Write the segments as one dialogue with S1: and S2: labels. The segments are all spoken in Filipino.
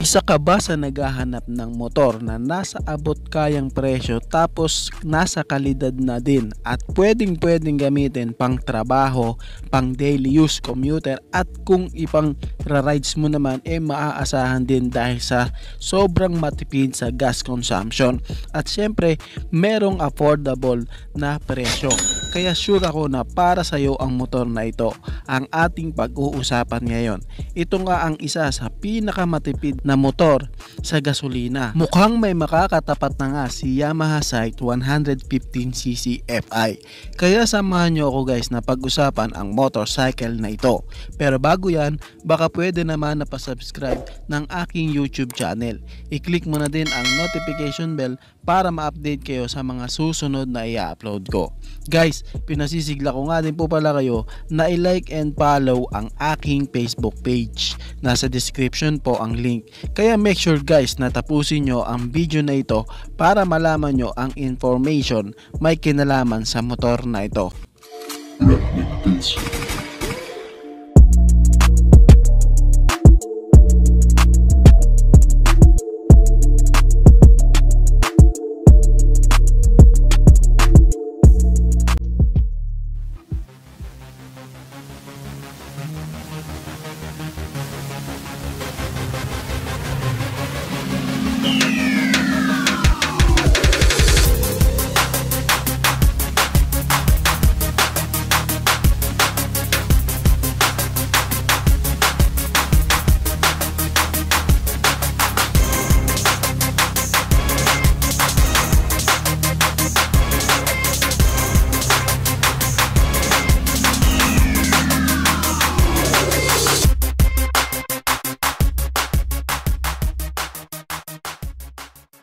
S1: Isa ka ba sa naghahanap ng motor na nasa abot kayang presyo tapos nasa kalidad na din at pwedeng gamitin pang trabaho, pang daily use commuter at kung ipang rides mo naman maaasahan din dahil sa sobrang matipid sa gas consumption at syempre merong affordable na presyo. Kaya sure ako na para sa iyo ang motor na ito ang ating pag-uusapan ngayon. Ito nga ang isa sa pinakamatipid na motor sa gasolina. Mukhang may makakatapat na nga si Yamaha Sight 115cc Fi. Kaya samahan nyo ako guys na pag-usapan ang motorcycle na ito. Pero bago yan, baka pwede naman na pa-subscribe ng aking YouTube channel. I-click mo na din ang notification bell para ma-update kayo sa mga susunod na i-upload ko. Guys, pinasisigla ko nga din po pala kayo na i-like and follow ang aking Facebook page. Nasa description po ang link. Kaya make sure guys na tapusin nyo ang video na ito para malaman nyo ang information may kinalaman sa motor na ito.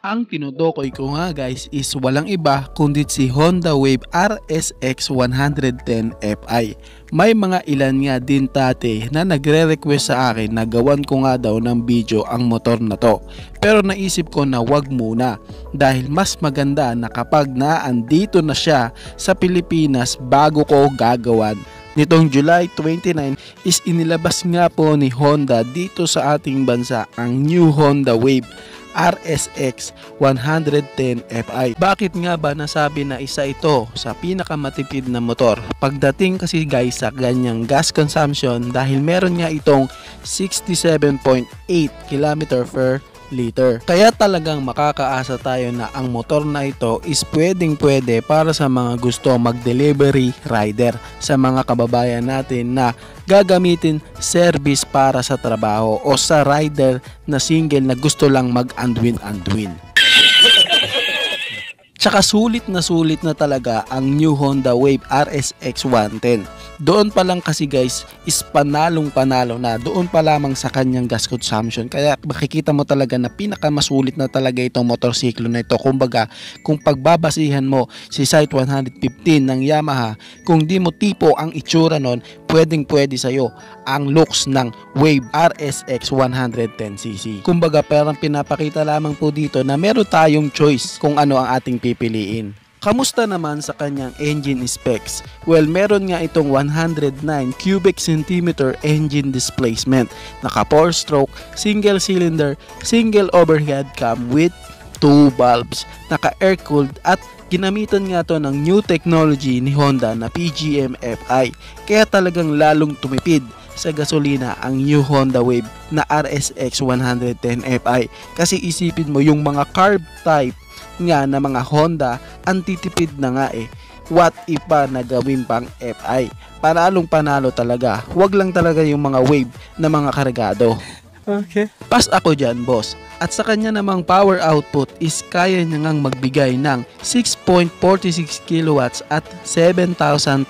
S1: Ang tinutukoy ko nga guys is walang iba kundi si Honda Wave RSX 110 Fi. May mga ilan nga din dati na nagre-request sa akin na gawan ko nga daw ng video ang motor na to. Pero naisip ko na wag muna dahil mas maganda na kapag naandito na siya sa Pilipinas bago ko gagawan. Nitong July 29 is inilabas nga po ni Honda dito sa ating bansa ang new Honda Wave RSX 110 Fi. Bakit nga ba nasabi na isa ito sa pinakamatipid na motor? Pagdating kasi guys sa ganyang gas consumption dahil meron nga itong 67.8 km per liter. Kaya talagang makakaasa tayo na ang motor na ito is pwede para sa mga gusto mag-delivery rider, sa mga kababayan natin na gagamitin service para sa trabaho o sa rider na single na gusto lang mag-andwin. Tsaka sulit na talaga ang new Honda Wave RSX 110. Doon pa lang kasi guys is panalo na doon pa lamang sa kanyang gas consumption. Kaya makikita mo talaga na pinakamasulit na talaga itong motorsiklo na ito. Kumbaga kung pagbabasihan mo si Sight 115 ng Yamaha, kung di mo tipo ang itsura nun, pwede sa'yo ang looks ng Wave RSX 110cc. Kumbaga parang pinapakita lamang po dito na meron tayong choice kung ano ang ating pipiliin. Kamusta naman sa kanyang engine specs? Well, meron nga itong 109 cubic centimeter engine displacement, naka 4-stroke, single cylinder, single overhead cam with 2 valves, naka air-cooled at ginamitan nga to ng new technology ni Honda na PGM-FI. Kaya talagang lalong tumipid sa gasolina ang new Honda Wave na RSX 110 Fi. Kasi isipin mo yung mga carb type nga na mga Honda, antitipid na nga What if pa na gawin pang Fi? Panalo talaga. Wag lang talaga yung mga Wave na mga kargado. Okay. Pas ako dyan, boss. At sa kanya namang power output is kaya niya ngang magbigay ng 6.46 kilowatts at 7,500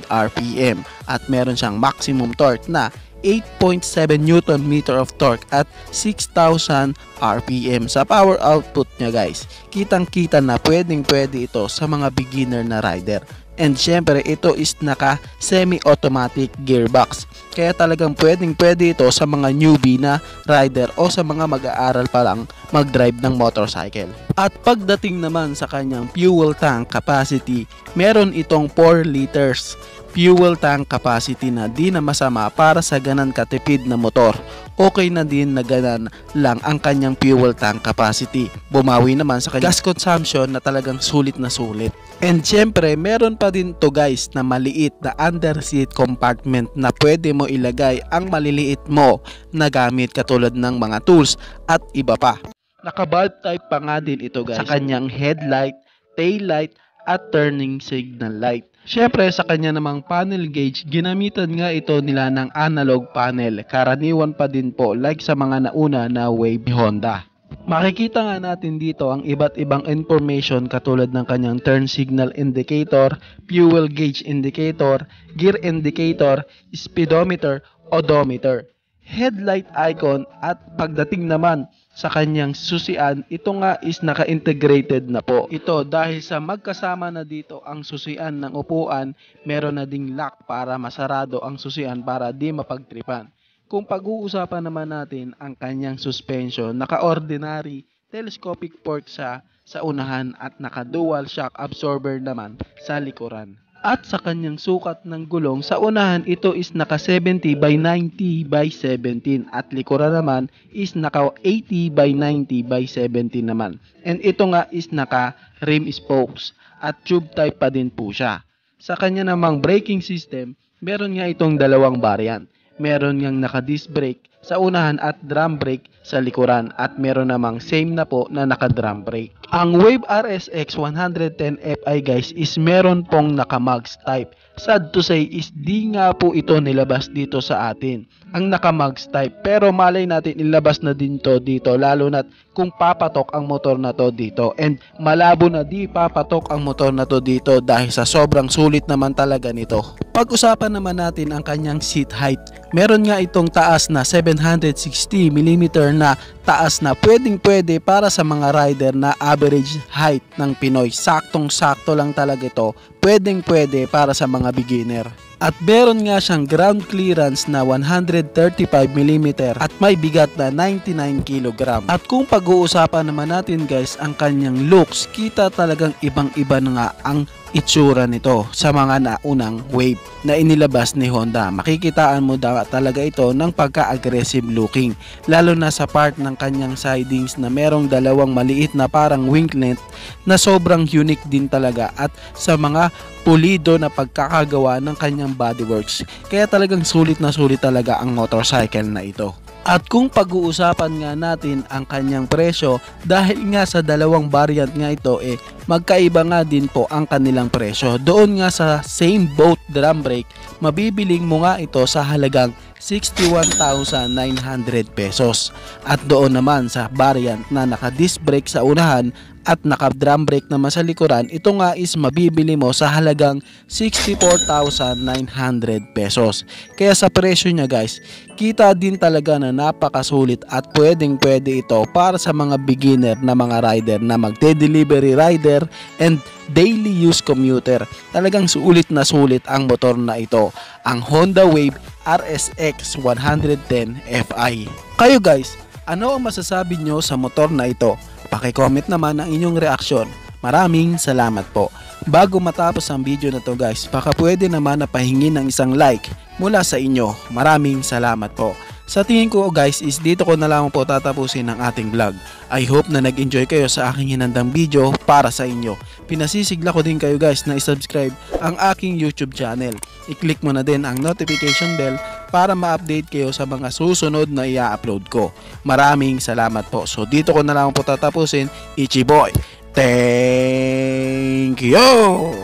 S1: RPM. At meron siyang maximum torque na 8.7 Newton meter of torque at 6,000 RPM. Sa power output niya guys, kitang-kita na pwede ito sa mga beginner na rider. And syempre ito is naka semi-automatic gearbox. Kaya talagang pwede ito sa mga newbie na rider o sa mga mag-aaral pa lang mag-drive ng motorcycle. At pagdating naman sa kanyang fuel tank capacity, meron itong 4 liters fuel tank capacity na di na masama para sa ganan katipid na motor. Okay na din na ganan lang ang kanyang fuel tank capacity. Bumawi naman sa kanyang gas consumption na talagang sulit na sulit. And syempre, meron pa din to guys na maliit na under seat compartment na pwede mo ilagay ang maliliit mo na gamit katulad ng mga tools at iba pa. Naka-bulb type pa nga din ito guys sa kanyang headlight, tail light at turning signal light. Syempre sa kanya namang panel gauge, ginamitan nga ito nila ng analog panel. Karaniwan pa din po like sa mga nauna na Wave Honda. Makikita nga natin dito ang iba't ibang information katulad ng kanyang turn signal indicator, fuel gauge indicator, gear indicator, speedometer, odometer, headlight icon at pagdating naman sa kanyang susian, ito nga is naka-integrated na po. Ito dahil sa magkasama na dito ang susian ng upuan, meron na ding lock para masarado ang susian para di mapagtripan. Kung pag-uusapan naman natin ang kanyang suspension, naka-ordinary telescopic fork sa unahan at naka-dual shock absorber naman sa likuran. At sa kanyang sukat ng gulong, sa unahan ito is naka 70 by 90 by 17 at likuran naman is naka 80 by 90 by 17 naman. And ito nga is naka rim spokes at tube type pa din po siya. Sa kanya namang braking system, meron nga itong dalawang variant. Meron ngang naka disc brake sa unahan at drum brake sa likuran at meron namang same na po na naka drum brake. Ang Wave RSX 110 Fi guys is meron pong naka mags type. Sad to say is di nga po ito nilabas dito sa atin ang naka mags type, pero malay natin ilabas na din to dito lalo na kung papatok ang motor na to dito, and malabo na di papatok ang motor na to dito dahil sa sobrang sulit naman talaga nito. Pag-usapan naman natin ang kanyang seat height, meron nga itong taas na 760mm na taas na pwedeng-pwede para sa mga rider na average height ng Pinoy. Saktong-sakto lang talaga ito. Pwedeng-pwede para sa mga beginner. At meron nga siyang ground clearance na 135mm at may bigat na 99 kg. At kung pag-uusapan naman natin guys ang kanyang looks, kita talagang ibang-iba na nga ang itsura nito sa mga naunang Wave na inilabas ni Honda. Makikitaan mo talaga ito ng pagka-aggressive looking, lalo na sa part ng kanyang sidings na merong dalawang maliit na parang winglet na sobrang unique din talaga, at sa mga pulido na pagkakagawa ng kanyang bodyworks. Kaya talagang sulit na sulit talaga ang motorcycle na ito. At kung pag-uusapan nga natin ang kanyang presyo, dahil nga sa dalawang variant nga ito magkaiba nga din po ang kanilang presyo. Doon nga sa same boat drum brake, mabibiling mo nga ito sa halagang 61,900 pesos. At doon naman sa variant na naka disc brake sa unahan at naka drum brake naman sa likuran, ito nga is mabibili mo sa halagang 64,900 pesos. Kaya sa presyo niya guys, kita din talaga na napakasulit at pwedeng-pwede ito para sa mga beginner na mga rider na magde-delivery rider and daily use commuter. Talagang sulit na sulit ang motor na ito, ang Honda Wave RSX 110 Fi. Kayo guys, ano ang masasabi nyo sa motor na ito? Paki-comment naman ang inyong reaksyon. Maraming salamat po. Bago matapos ang video na to guys, baka pwede naman na pahingin ng isang like mula sa inyo. Maraming salamat po. Sa tingin ko guys is dito ko na lang po tatapusin ang ating vlog. I hope na nag-enjoy kayo sa aking hinandang video para sa inyo. Pinasisigla ko din kayo guys na i-subscribe ang aking YouTube channel. I-click mo na din ang notification bell para ma-update kayo sa mga susunod na i-upload ko. Maraming salamat po. So dito ko na lang po tatapusin. Ichiboy. Thank you!